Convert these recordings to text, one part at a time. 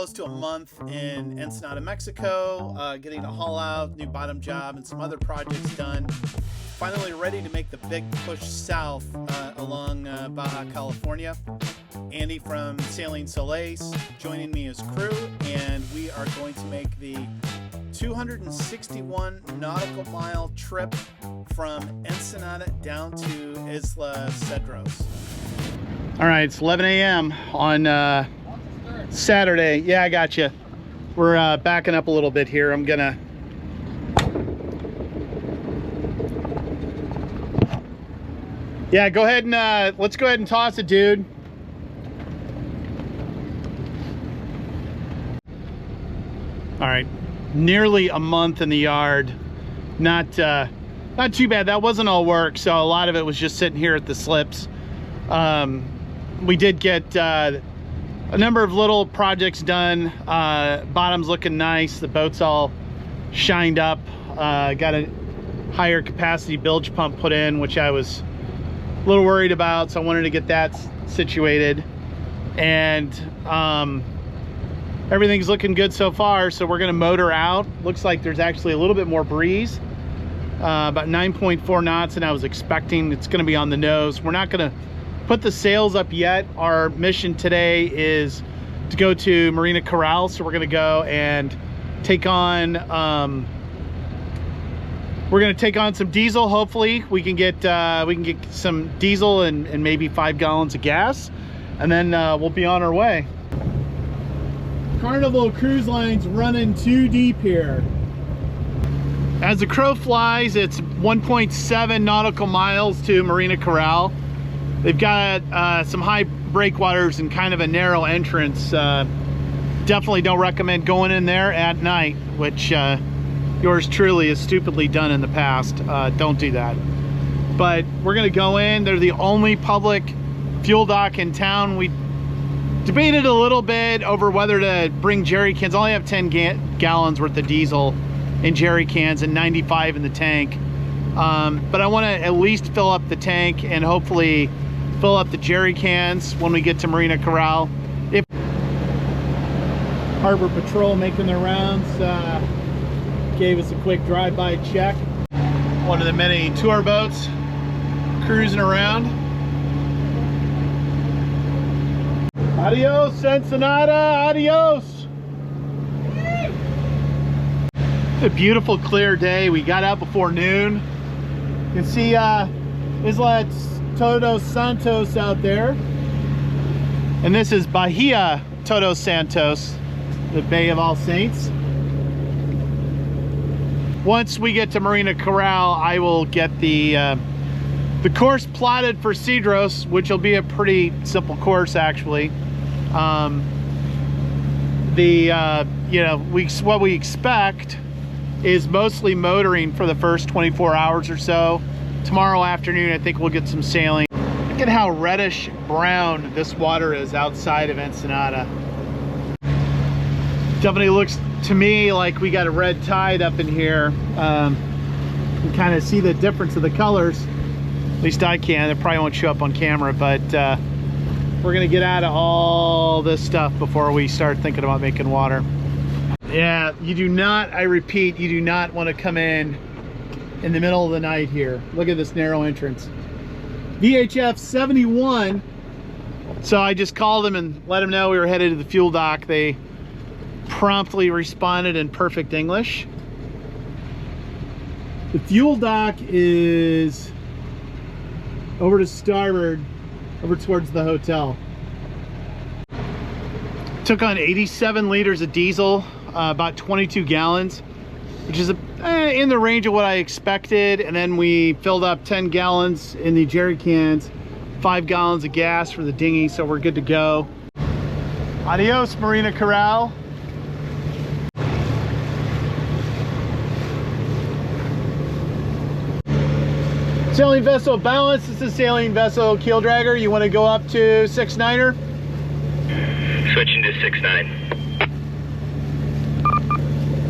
close to a month in Ensenada, Mexico, getting a haul out, new bottom job, and some other projects done. Finally ready to make the big push south along Baja, California. Andy from Sailing Soleil's joining me as crew, and we are going to make the 261 nautical mile trip from Ensenada down to Isla Cedros. All right, it's 11 a.m. on Saturday. Yeah, I got you. We're backing up a little bit here. I'm gonna go ahead and let's go ahead and toss it, dude. All right, nearly a month in the yard. Not too bad. That wasn't all work, so a lot of it was just sitting here at the slips. We did get a number of little projects done. Bottom's looking nice. The boat's all shined up. Got a higher capacity bilge pump put in, which I was a little worried about, so I wanted to get that situated. And everything's looking good so far, so we're gonna motor out. Looks like there's actually a little bit more breeze, about 9.4 knots, and I was expecting it's gonna be on the nose. We're not gonna put the sails up yet. Our mission today is to go to Marina Coral, so we're gonna go and take on some diesel. Hopefully we can get some diesel and maybe 5 gallons of gas, and then we'll be on our way. Carnival Cruise Line's running too deep here. As the crow flies, it's 1.7 nautical miles to Marina Coral. They've got some high breakwaters and kind of a narrow entrance. Definitely don't recommend going in there at night, which yours truly has stupidly done in the past. Don't do that. But we're gonna go in. They're the only public fuel dock in town. We debated a little bit over whether to bring jerry cans. I only have 10 gallons worth of diesel in jerry cans and 95 in the tank. But I want to at least fill up the tank and hopefully fill up the jerry cans when we get to Marina Coral. If Harbor Patrol making their rounds, gave us a quick drive-by check. One of the many tour boats cruising around. Adios, Ensenada, adios. A beautiful clear day. We got out before noon. You can see Isla Todos Santos out there. And this is Bahia Todos Santos, the Bay of All Saints. Once we get to Marina Coral, I will get the course plotted for Cedros, which will be a pretty simple course actually. What we expect is mostly motoring for the first 24 hours or so. Tomorrow afternoon, I think we'll get some sailing. Look at how reddish brown this water is outside of Ensenada. Definitely looks to me like we got a red tide up in here. You can kind of see the difference of the colors. At least I can. It probably won't show up on camera, but we're gonna get out of all this stuff before we start thinking about making water. Yeah, you do not, I repeat, you do not want to come in the middle of the night here. Look at this narrow entrance. VHF 71. So I just called them and let them know we were headed to the fuel dock. They promptly responded in perfect English. The fuel dock is over to starboard, over towards the hotel. Took on 87 liters of diesel, about 22 gallons, which is in the range of what I expected. And then we filled up 10 gallons in the jerry cans, 5 gallons of gas for the dinghy, so we're good to go. Adios, Marina Coral. Sailing vessel balance. This is sailing vessel keel dragger. You want to go up to 6-9er? Switching to 6-9.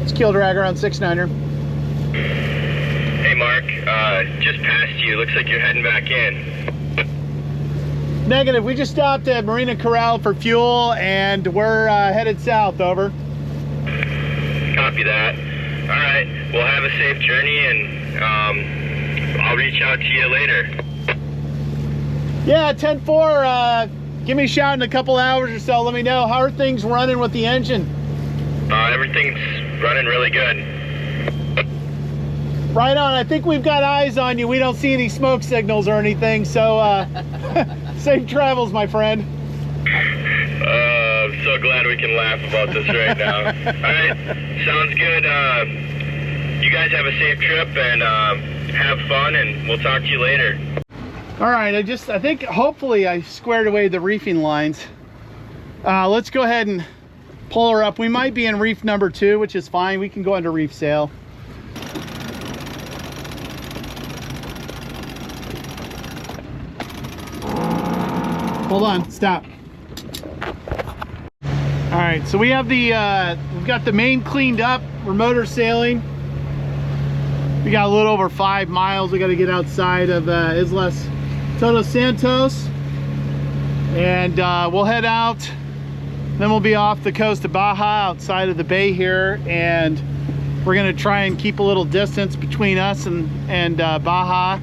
It's keel dragger on 6-9er. Hey Mark, just passed you. Looks like you're heading back in. Negative. We just stopped at Marina Coral for fuel, and we're headed south. Over. Copy that. All right. We'll have a safe journey, and I'll reach out to you later. Yeah, 10-4. Give me a shout in a couple hours or so. Let me know. How are things running with the engine? Everything's running really good. Right on. I think we've got eyes on you. We don't see any smoke signals or anything, so safe travels, my friend. I'm so glad we can laugh about this right now. All right, sounds good. You guys have a safe trip, and have fun, and we'll talk to you later. All right, I think hopefully I squared away the reefing lines. Let's go ahead and pull her up. We might be in reef number 2, which is fine. We can go into reef sail. Hold on, stop. All right, so we have we've got the main cleaned up. We're motor sailing. We got a little over 5 miles. We got to get outside of Isla Cedros, and we'll head out. Then we'll be off the coast of Baja, outside of the bay here, and we're gonna try and keep a little distance between us and Baja.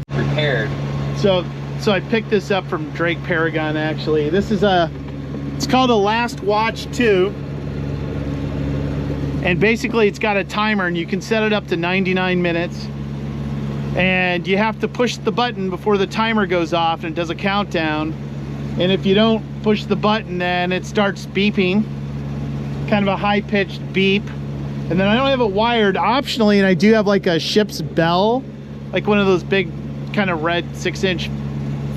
Prepared. So I picked this up from Drake Paragon, actually. This is it's called a Last Watch 2. And basically it's got a timer, and you can set it up to 99 minutes. And you have to push the button before the timer goes off, and it does a countdown. And if you don't push the button, then it starts beeping. Kind of a high-pitched beep. And then I don't have it wired optionally, and I do have like a ship's bell, like one of those big kind of red 6-inch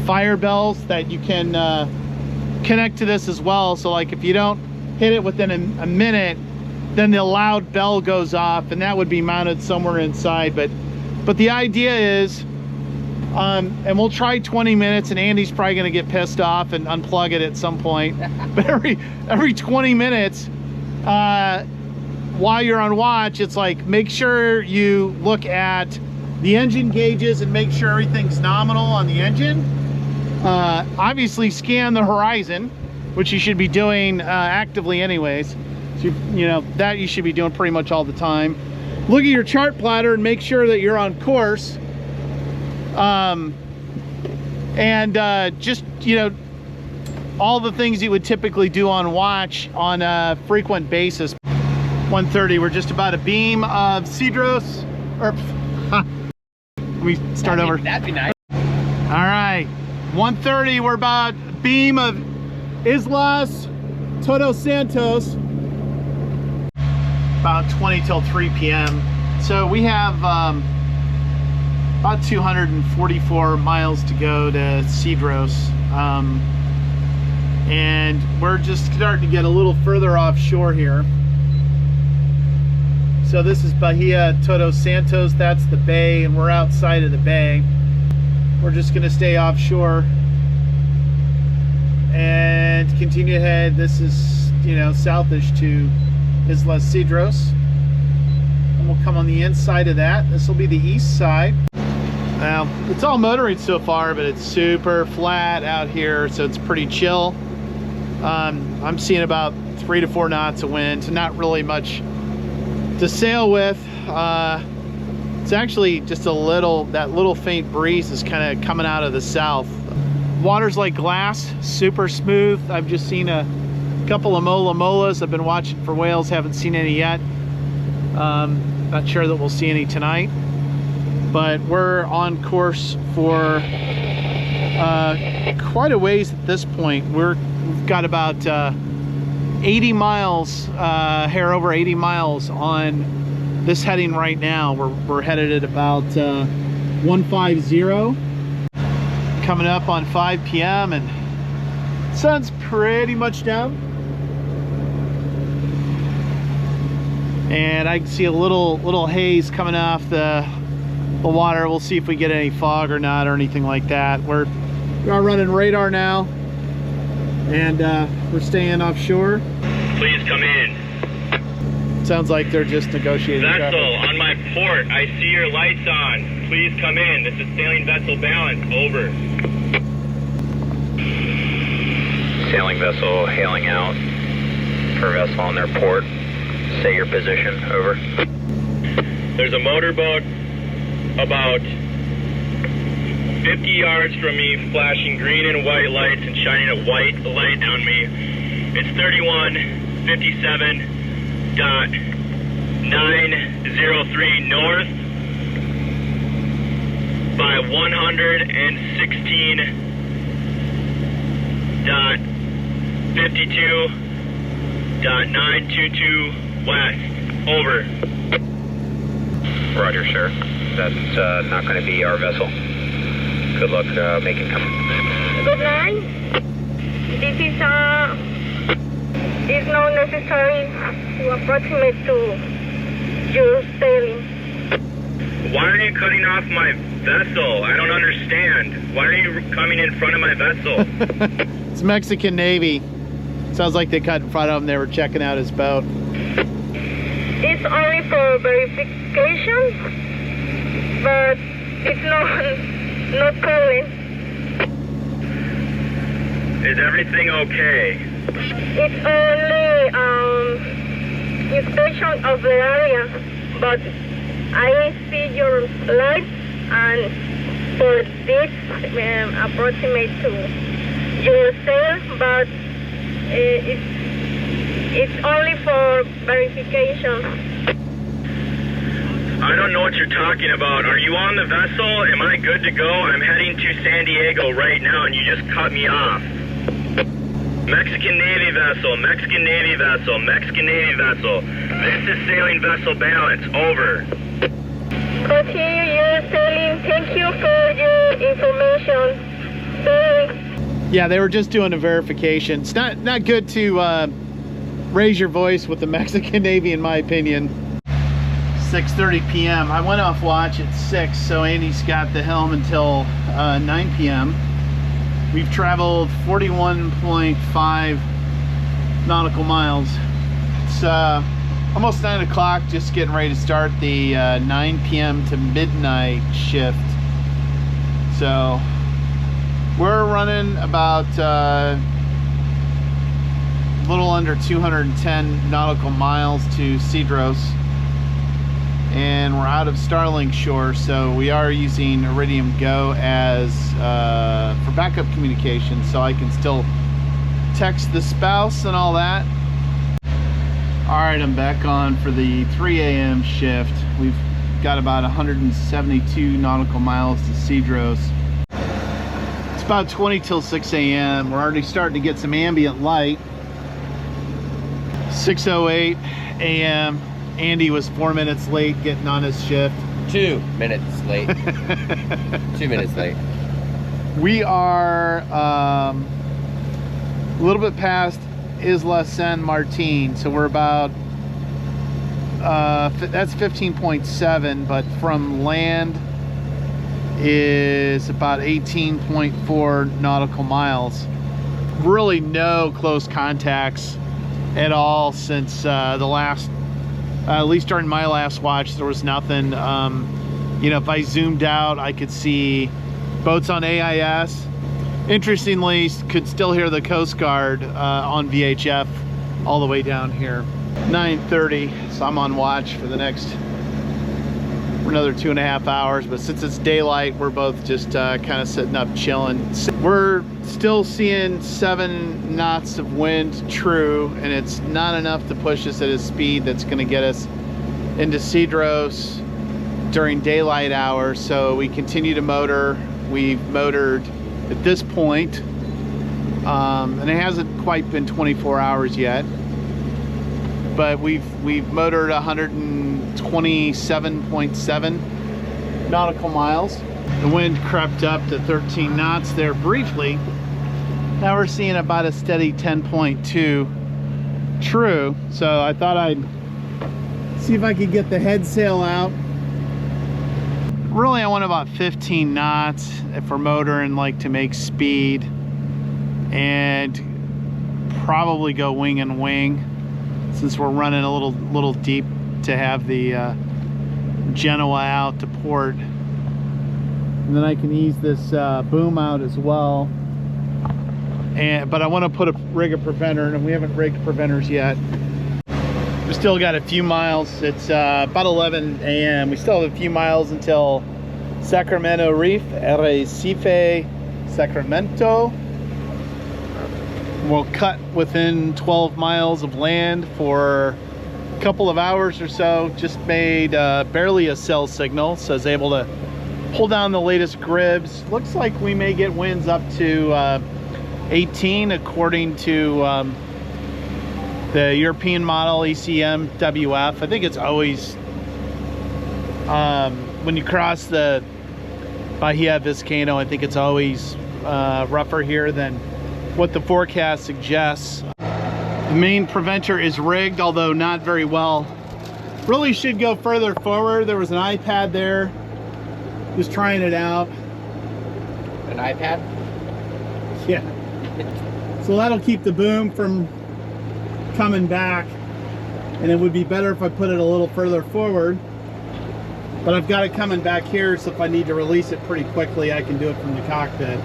fire bells that you can connect to this as well. So like if you don't hit it within a minute, then the loud bell goes off, and that would be mounted somewhere inside. But the idea is, and we'll try 20 minutes, and Andy's probably gonna get pissed off and unplug it at some point. But every 20 minutes, while you're on watch, it's like, make sure you look at the engine gauges and make sure everything's nominal on the engine. Obviously scan the horizon, which you should be doing actively anyways. So you know that you should be doing pretty much all the time. Look at your chart plotter and make sure that you're on course. Just, you know, all the things you would typically do on watch on a frequent basis. 1:30, we're just about a beam of Cedros, or let me start over. That'd be nice. All right, 1:30, we're about a beam of Isla Cedros, about 20 till 3 p.m. So we have about 244 miles to go to Cedros, and we're just starting to get a little further offshore here. So this is Bahia Vizcaino, that's the bay, and we're outside of the bay. We're just gonna stay offshore and continue ahead. This is, you know, southish to Isla Cedros. And we'll come on the inside of that. This will be the east side. Now, it's all motoring so far, but it's super flat out here, so it's pretty chill. I'm seeing about 3 to 4 knots of wind, so not really much to sail with. It's actually just a little, that little faint breeze is kind of coming out of the south. Water's like glass, super smooth. I've just seen a couple of molas. I've been watching for whales, haven't seen any yet. Not sure that we'll see any tonight, but we're on course for quite a ways at this point. We've got about 80 miles, hair over 80 miles on this heading right now. We're headed at about 150, coming up on 5 p.m. and sun's pretty much down, and I can see a little haze coming off the water. We'll see if we get any fog or not, or anything like that. We are running radar now, and we're staying offshore. Please come in. Sounds like they're just negotiating Vessel, traffic. on my port. I see your lights on. Please come in. This is sailing vessel balance. Over. Sailing vessel hailing out for vessel on their port. Say your position, over. There's a motorboat about 50 yards from me, flashing green and white lights and shining a white light on me. It's 3157.903 north by 116.52.922 west. Over. Roger, sir. That's not going to be our vessel. Good luck making come. Good night. This is it's not necessary to approximate to your sailing. Why are you cutting off my vessel? I don't understand. Why are you coming in front of my vessel? It's Mexican Navy. Sounds like they cut in front of him. They were checking out his boat. It's only for verification, but it's not calling. Is everything okay? It's only inspection of the area, but I see your light, and for this approximate to your sail, but it's only for verification. I don't know what you're talking about. Are you on the vessel? Am I good to go? I'm heading to San Diego right now, and you just cut me off. Mexican Navy vessel, Mexican Navy vessel, Mexican Navy vessel. This is sailing vessel balance. Over. Continue your sailing. Thank you for your information. Sorry. Yeah, they were just doing a verification. It's not good to raise your voice with the Mexican Navy, in my opinion. 6:30 p.m. I went off watch at 6, so Andy's got the helm until 9 p.m. We've traveled 41.5 nautical miles. It's almost 9 o'clock, just getting ready to start the 9 p.m. to midnight shift. So we're running about a little under 210 nautical miles to Cedros, and we're out of Starlink Shore, so we are using Iridium Go as for backup communication, so I can still text the spouse and all that. All right, I'm back on for the 3 a.m. shift. We've got about 172 nautical miles to Cedros. It's about 20 till 6 a.m. We're already starting to get some ambient light. 6:08 a.m. Andy was 4 minutes late getting on his shift. 2 minutes late. 2 minutes late. We are a little bit past Isla San Martin, so we're about that's 15.7, but from land is about 18.4 nautical miles. Really no close contacts at all since the last, at least during my last watch, there was nothing. You know, if I zoomed out, I could see boats on AIS. Interestingly, could still hear the Coast Guard on VHF all the way down here. 9:30, so I'm on watch for the next, for another 2.5 hours, but since it's daylight, we're both just kind of sitting up chilling. We're still seeing 7 knots of wind true, and it's not enough to push us at a speed that's going to get us into Cedros during daylight hours, so we continue to motor. We've motored at this point, and it hasn't quite been 24 hours yet, but we've motored 127.7 nautical miles. The wind crept up to 13 knots there briefly. Now we're seeing about a steady 10.2 true, so I thought I'd see if I could get the head sail out. Really, I want about 15 knots if we're motoring, like, to make speed, and probably go wing and wing since we're running a little deep to have the Genoa out to port. And then I can ease this boom out as well but I want to put a rig a preventer, and we haven't rigged preventers yet. We still got a few miles. It's about 11 a.m. We still have a few miles until Sacramento Reef, Recife, Sacramento. We'll cut within 12 miles of land for a couple of hours or so. Just made barely a cell signal, so I was able to pull down the latest gribs. Looks like we may get winds up to 18 according to the European model ECM WF. I think it's always when you cross the Bahia Vizcaino, I think it's always rougher here than what the forecast suggests. The main preventer is rigged, although not very well. Really should go further forward. There was an iPad there, just trying it out. An iPad? Yeah. So that'll keep the boom from coming back, and it would be better if I put it a little further forward, but I've got it coming back here, so if I need to release it pretty quickly, I can do it from the cockpit.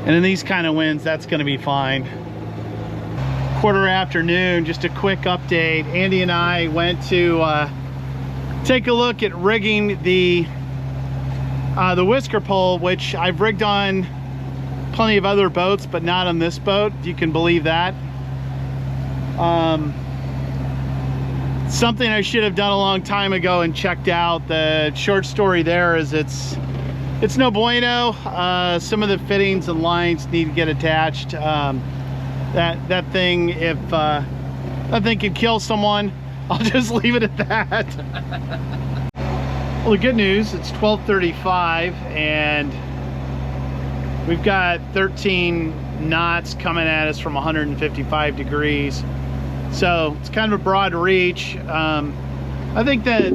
And in these kind of winds, that's going to be fine. Quarter afternoon, just a quick update. Andy and I went to take a look at rigging the whisker pole, which I've rigged on plenty of other boats, but not on this boat, if you can believe that. Something I should have done a long time ago and checked out. The short story there is it's no bueno. Some of the fittings and lines need to get attached. That thing, if that thing could kill someone, I'll just leave it at that. Well, the good news, it's 12:35 and we've got 13 knots coming at us from 155 degrees. So it's kind of a broad reach. I think that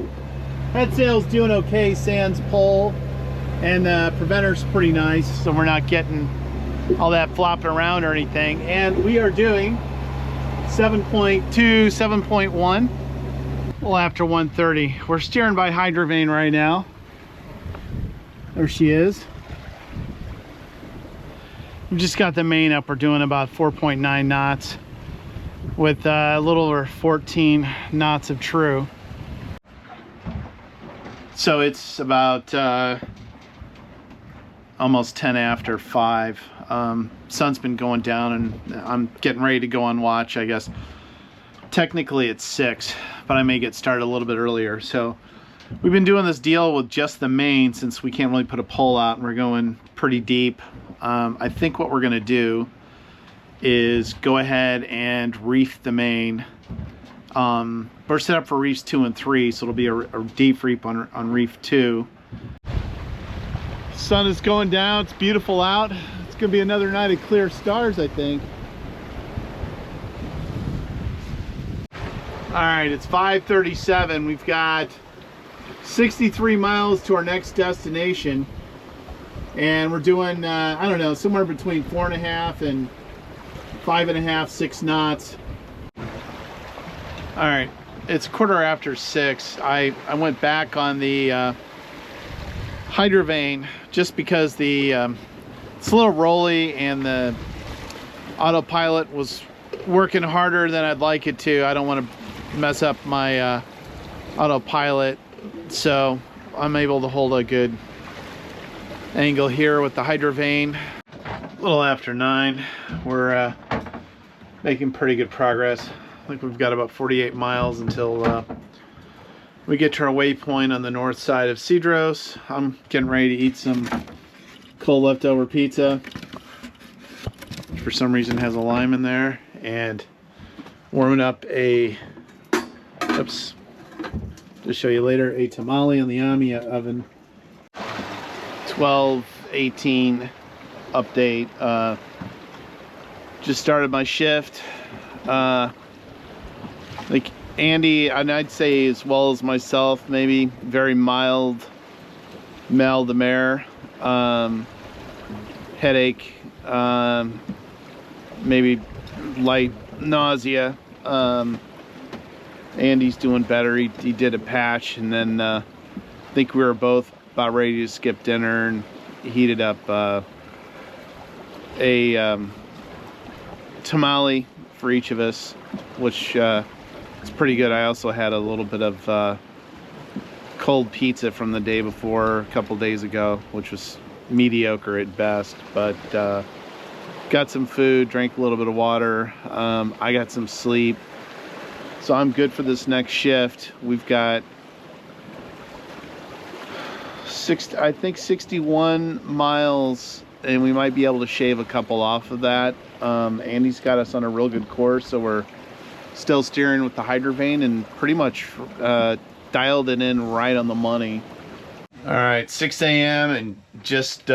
head sail's doing okay, sans pole, and the preventer's pretty nice, so we're not getting all that flopping around or anything. And we are doing 7.2, 7.1, well after 1:30. We're steering by hydrovane right now. There she is. We've just got the main up. We're doing about 4.9 knots with a little over 14 knots of true. So it's about almost 10 after 5. Sun's been going down and I'm getting ready to go on watch, I guess. Technically it's 6, but I may get started a little bit earlier. So we've been doing this deal with just the main since we can't really put a pole out and we're going pretty deep. I think what we're gonna do is go ahead and reef the main. We're set up for reefs 2 and 3, so it'll be a deep reef on reef 2. Sun is going down, it's beautiful out. It's gonna be another night of clear stars, I think. All right, it's 5:37. We've got 63 miles to our next destination. And we're doing, I don't know, somewhere between 4.5 and 5.5, 6 knots. All right, it's 6:15. I went back on the hydrovane just because the it's a little rolly and the autopilot was working harder than I'd like it to. I don't want to mess up my autopilot, so I'm able to hold a good angle here with the hydrovane. A little after 9. We're making pretty good progress. I think we've got about 48 miles until we get to our waypoint on the north side of Cedros. I'm getting ready to eat some cold leftover pizza, which for some reason has a lime in there, and warming up a, oops, to show you later, a tamale on the Amiya oven. 12:18 update. Just started my shift. Like Andy, and I'd say as well as myself, maybe very mild mal de mer, headache, maybe light nausea. Andy's doing better. He did a patch, and then I think we were both about ready to skip dinner and heated up a tamale for each of us, which is pretty good. I also had a little bit of cold pizza from the day before, a couple days ago, which was mediocre at best, but got some food, drank a little bit of water. I got some sleep, so I'm good for this next shift. We've got I think 61 miles, and we might be able to shave a couple off of that. Andy's got us on a real good course, so we're still steering with the hydrovane and pretty much dialed it in right on the money. All right, 6 a.m. and just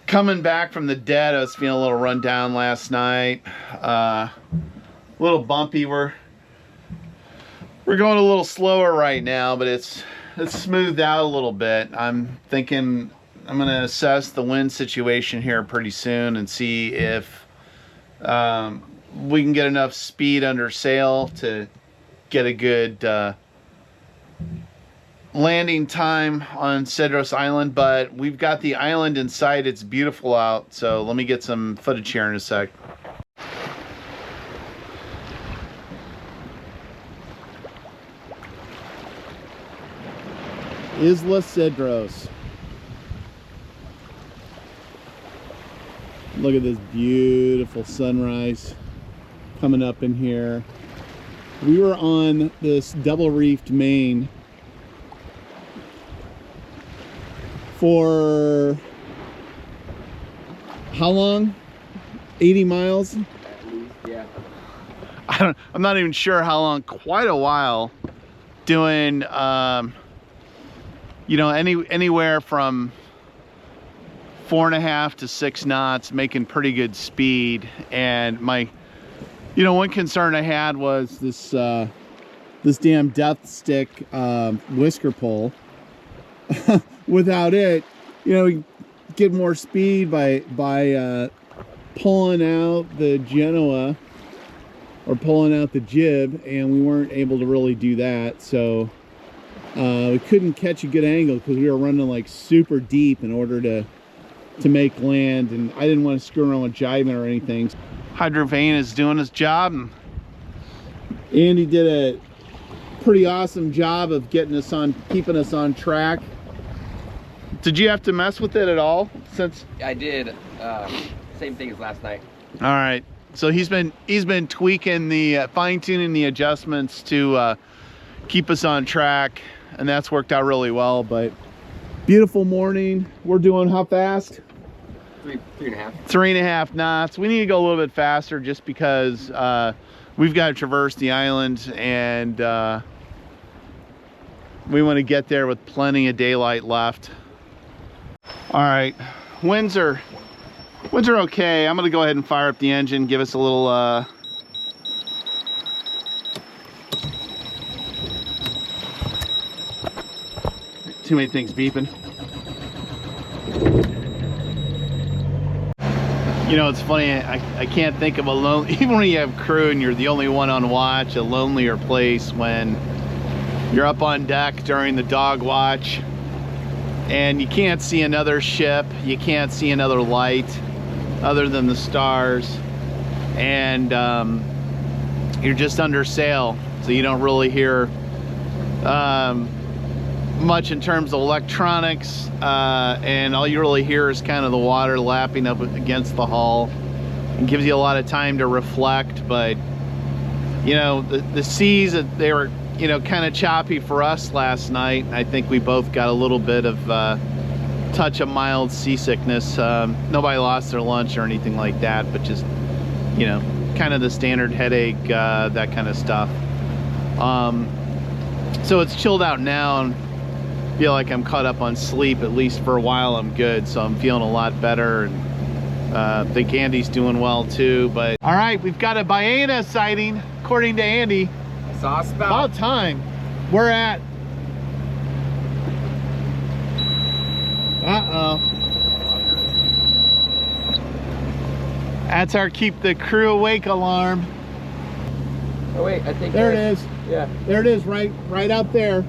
coming back from the dead. I was feeling a little run down last night, a little bumpy. We're going a little slower right now, but it's smoothed out a little bit. I'm thinking I'm gonna assess the wind situation here pretty soon and see if we can get enough speed under sail to get a good landing time on Cedros Island. But we've got the island in sight. It's beautiful out, so let me get some footage here in a sec. Isla Cedros. Look at this beautiful sunrise coming up in here. We were on this double reefed main for how long? 80 miles? At least, yeah. I'm not even sure how long. Quite a while. Doing you know, anywhere from 4.5 to 6 knots, making pretty good speed. And my, you know, one concern I had was this this damn death stick whisker pole. Without it, you know, we get more speed by pulling out the Genoa or pulling out the jib, and we weren't able to really do that. So we couldn't catch a good angle because we were running like super deep in order to make land, and I didn't want to screw around with jibing or anything. Hydrovane is doing his job, and Andy did a pretty awesome job of getting us on, keeping us on track. Did you have to mess with it at all since? I did. Same thing as last night. All right, so he's been tweaking the fine-tuning the adjustments to keep us on track, and that's worked out really well. But beautiful morning. We're doing how fast? 3.5. 3.5 knots. We need to go a little bit faster just because we've got to traverse the island, and we want to get there with plenty of daylight left. All right, winds are okay. I'm gonna go ahead and fire up the engine, give us a little too many things beeping. You know, it's funny, I can't think of a lonely, even when you have crew and you're the only one on watch, a lonelier place when you're up on deck during the dog watch and you can't see another ship, you can't see another light other than the stars, and you're just under sail, so you don't really hear much in terms of electronics, and all you really hear is kind of the water lapping up against the hull. It gives you a lot of time to reflect. But you know, the seas, they were, you know, kind of choppy for us last night. I think we both got a little bit of touch of mild seasickness. Nobody lost their lunch or anything like that, but just, you know, kind of the standard headache, that kind of stuff. So it's chilled out now, and feel like I'm caught up on sleep. At least for a while I'm good, so I'm feeling a lot better, and I think Andy's doing well too. But all right, we've got a ballena sighting according to Andy. I saw a spout. About time. We're at that's our keep the crew awake alarm. Oh wait, I think There it is. Yeah. There it is, right out there.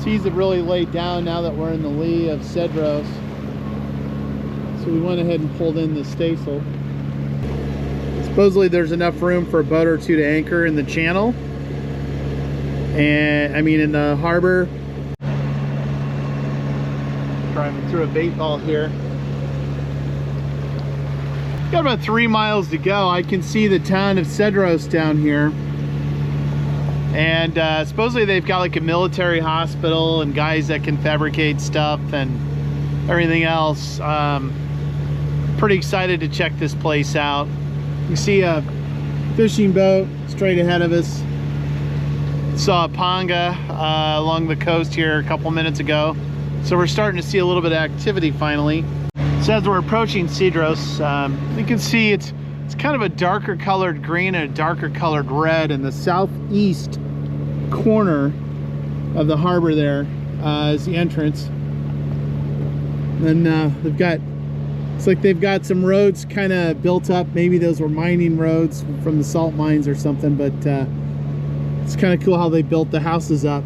seas have really laid down now that we're in the lee of Cedros. So we went ahead and pulled in the staysail. Supposedly there's enough room for a boat or two to anchor in the channel. And I mean in the harbor. Driving through a bait ball here. Got about 3 miles to go. I can see the town of Cedros down here. And supposedly they've got like a military hospital and guys that can fabricate stuff and everything else. Pretty excited to check this place out. You see a fishing boat straight ahead of us. Saw a panga along the coast here a couple minutes ago. So we're starting to see a little bit of activity finally. So as we're approaching Cedros, you can see it's kind of a darker colored green and a darker colored red in the southeast corner of the harbor. There is the entrance. And they've got, it's like they've got some roads kind of built up. Maybe those were mining roads from the salt mines or something, but it's kind of cool how they built the houses up.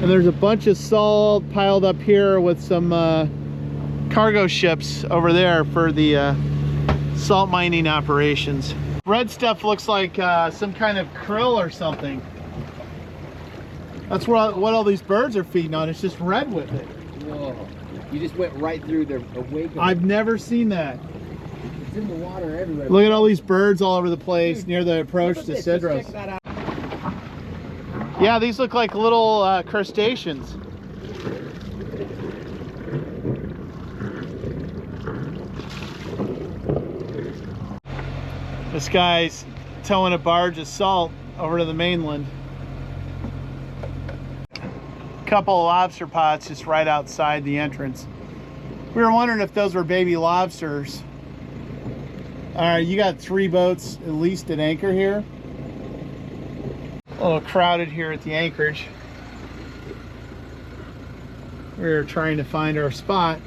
And there's a bunch of salt piled up here with some cargo ships over there for the salt mining operations. Red stuff looks like some kind of krill or something. That's what all these birds are feeding on. It's just red with it. Whoa. You just went right through the wake of I've never seen that. It's in the water everywhere. Look at all these birds all over the place. Dude, near the approach to Cedros. Check that out. Yeah, these look like little crustaceans. This guy's towing a barge of salt over to the mainland. Couple of lobster pots just right outside the entrance. We were wondering if those were baby lobsters. All right, you got 3 boats at least at anchor here. A little crowded here at the anchorage. We're trying to find our spot.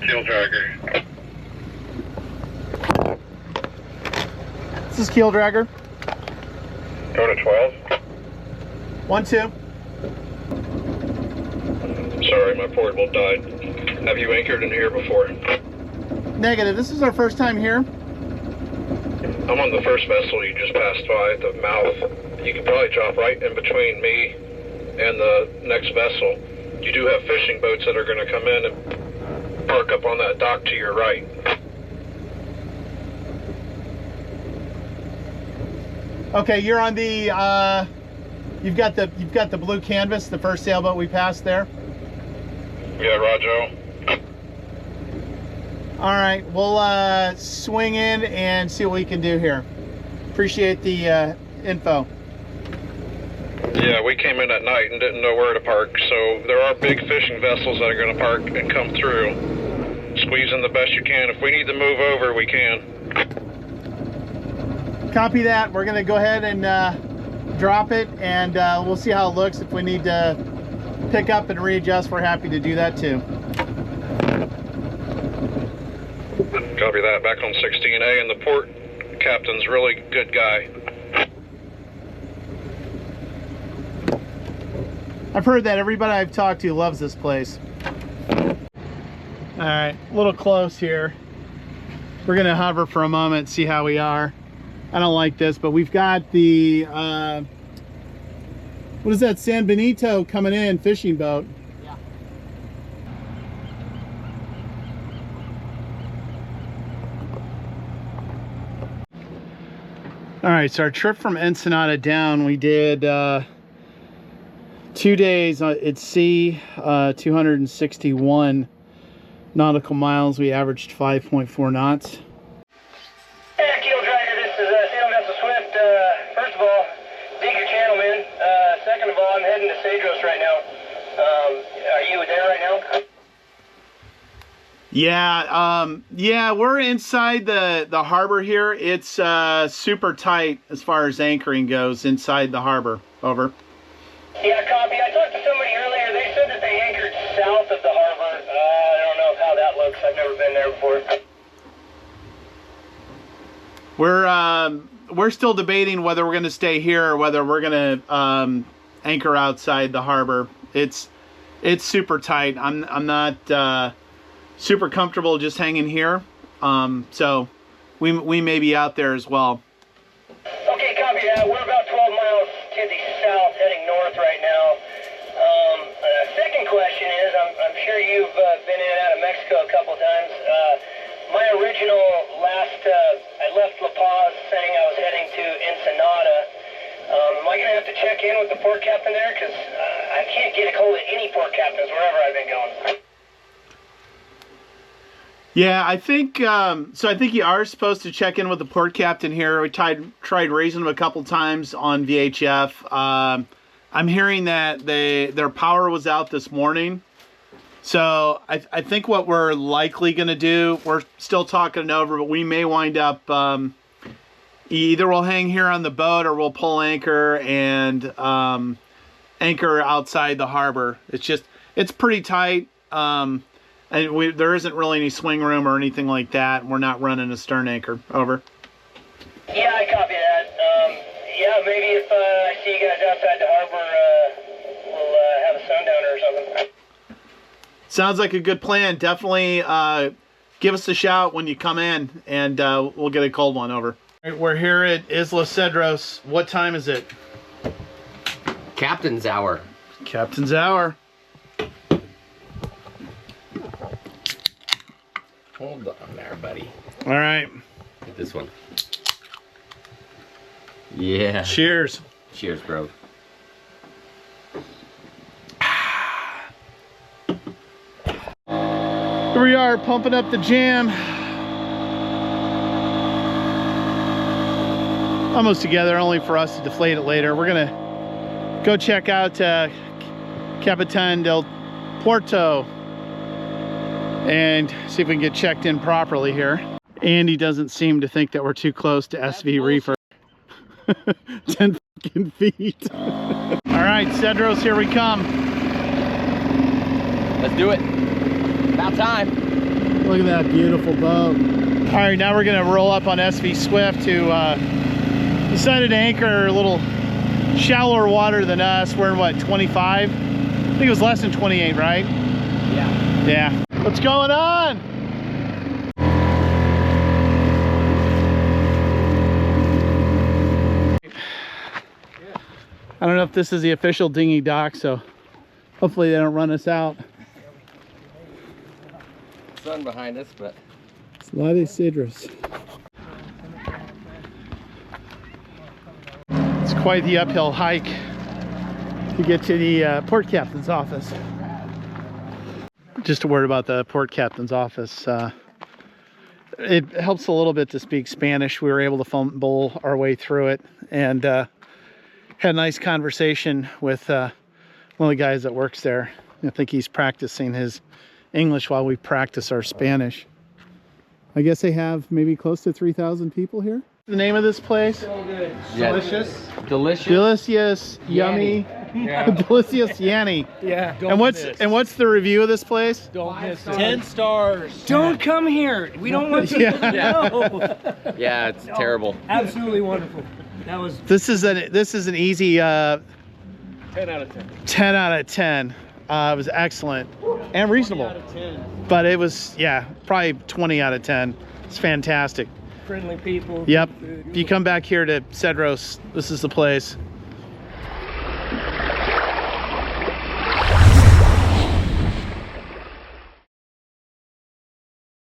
Keel dragger. This is keel dragger. Go to 12. 1, 2. Sorry, my portable died. Have you anchored in here before? Negative. This is our first time here. I'm on the first vessel you just passed by at the mouth. You can probably drop right in between me and the next vessel. You do have fishing boats that are going to come in and park up on that dock to your right. Okay, you're on the you've got the blue canvas, the first sailboat we passed there. Yeah, Roger. All right, we'll swing in and see what we can do here. Appreciate the info. Yeah, we came in at night and didn't know where to park, so there are big fishing vessels that are going to park and come through. Squeeze in the best you can. If we need to move over, we can. Copy that. We're going to go ahead and drop it, and we'll see how it looks. If we need to pick up and readjust, we're happy to do that too. Copy that. Back on 16A, and the port captain's really good guy. I've heard that everybody I've talked to loves this place. All right, a little close here. We're gonna hover for a moment, see how we are. I don't like this, but we've got the, what is that, San Benito coming in, fishing boat. Yeah. All right, so our trip from Ensenada down, we did 2 days at sea, 261 nautical miles. We averaged 5.4 knots. Yeah, Keel Dragger, this is Sail Vessel Swift. First of all, dig your channel, man. Second of all, I'm heading to Cedros right now. Are you there right now? Yeah, we're inside the harbor here. It's super tight as far as anchoring goes inside the harbor. Over. Yeah, copy. I talked to somebody earlier. They said that they anchored south of the harbor. I don't know how that looks. I've never been there before. We're still debating whether we're going to stay here or whether we're going to anchor outside the harbor. It's super tight. I'm not super comfortable just hanging here. So we may be out there as well. Okay, copy that. We're about 12 miles to the south, heading north right now. Second question is, I'm sure you've been in and out of Mexico a couple times. My original I left La Paz saying I was heading to Ensenada. Am I going to have to check in with the port captain there? Because I can't get a hold of any port captains wherever I've been going. Yeah, I think so. I think you are supposed to check in with the port captain here. We tried raising them a couple times on VHF. I'm hearing that their power was out this morning. So I think what we're likely going to do, we're still talking it over, but we may wind up either we'll hang here on the boat or we'll pull anchor and anchor outside the harbor. It's pretty tight. And there isn't really any swing room or anything like that. We're not running a stern anchor. Over. Yeah, I copy that. Yeah, maybe if I see you guys outside the harbor, we'll have a sundowner or something. Sounds like a good plan. Definitely give us a shout when you come in, and we'll get a cold one. Over. All right, we're here at Isla Cedros. What time is it? Captain's hour. Captain's hour. Hold on there, buddy. All right. Get this one. Yeah. Cheers. Cheers, bro. Here we are, pumping up the jam. Almost together, only for us to deflate it later. We're gonna go check out Capitan del Puerto and see if we can get checked in properly here. Andy doesn't seem to think that we're too close to SV Reefer. 10 fucking feet. All right, Cedros, here we come. Let's do it. About time. Look at that beautiful boat. All right, now we're gonna roll up on SV Swift, who decided to anchor a little shallower water than us. We're in what, 25? I think it was less than 28, right? Yeah. Yeah. What's going on? I don't know if this is the official dinghy dock, so hopefully they don't run us out. Sun behind us, but Isla Cedros. It's quite the uphill hike to get to the port captain's office. Just a word about the port captain's office. It helps a little bit to speak Spanish. We were able to fumble our way through it, and had a nice conversation with one of the guys that works there. I think he's practicing his English while we practice our Spanish. I guess they have maybe close to 3,000 people here. The name of this place? So good. yeah. Delicious. Delicious. Delicious, yummy, Yeah. delicious Yanny. Yeah. And what's the review of this place? Don't miss it. 10 stars. Don't come here. We don't want you to know. Yeah, it's terrible. Absolutely wonderful. That was This is an easy 10 out of 10. 10 out of 10. It was excellent and reasonable, Out of 10. but it was, yeah, probably 20 out of 10. It's fantastic. friendly people. Yep. Good food. If you come back here to Cedros, this is the place.